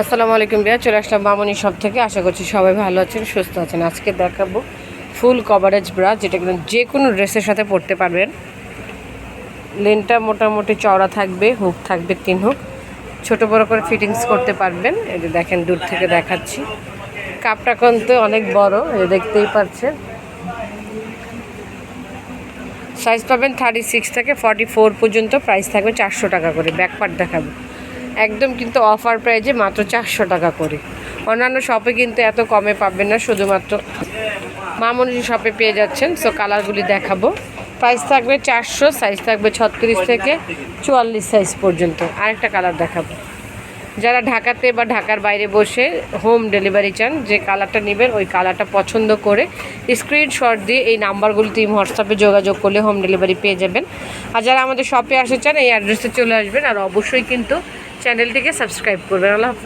আসসালামু আলাইকুম ভাইয়া, চলে আসলাম মামনি শপ থেকে। আশা করছি সবাই ভালো আছেন, সুস্থ আছেন। আজকে দেখাবো ফুল কভারেজ ব্রা, যেটা কিন্তু যে কোনো ড্রেসের সাথে পরতে পারবেন। লেনটা মোটামুটি চওড়া থাকবে, হুক থাকবে 3 হুক, ছোট বড় করে ফিটিংস করতে পারবেন। এই যে দেখেন, দূর থেকে দেখাচ্ছি, কাপটা কিন্তু অনেক বড়, এই দেখতেই পাচ্ছেন। সাইজ পাবেন 36 থেকে 44 পর্যন্ত। প্রাইস থাকবে 400 টাকা করে। ব্যাকপার্ট দেখাবো, একদম কিন্তু অফার প্রাইজে মাত্র 400 টাকা করে। অন্যান্য শপে কিন্তু এত কমে পাবেন না, শুধুমাত্র মামনি শপে পেয়ে যাচ্ছেন। সো কালারগুলি দেখাবো। প্রাইস থাকবে 400, সাইজ থাকবে 36 থেকে 44 সাইজ পর্যন্ত। আরেকটা কালার দেখাবো, যারা ঢাকাতে বা ঢাকার বাইরে বসে হোম ডেলিভারি চান, যে কালারটা নেবেন ওই কালারটা পছন্দ করে স্ক্রিনশট দিয়ে এই নাম্বারগুলিতে হোয়াটসঅ্যাপে যোগাযোগ করলে হোম ডেলিভারি পেয়ে যাবেন। আর যারা আমাদের শপে আসতে চান এই অ্যাড্রেসে চলে আসবেন। আর অবশ্যই কিন্তু চ্যানেলটিকে সাবস্ক্রাইব করবেন। আল্লাহ হাফেজ।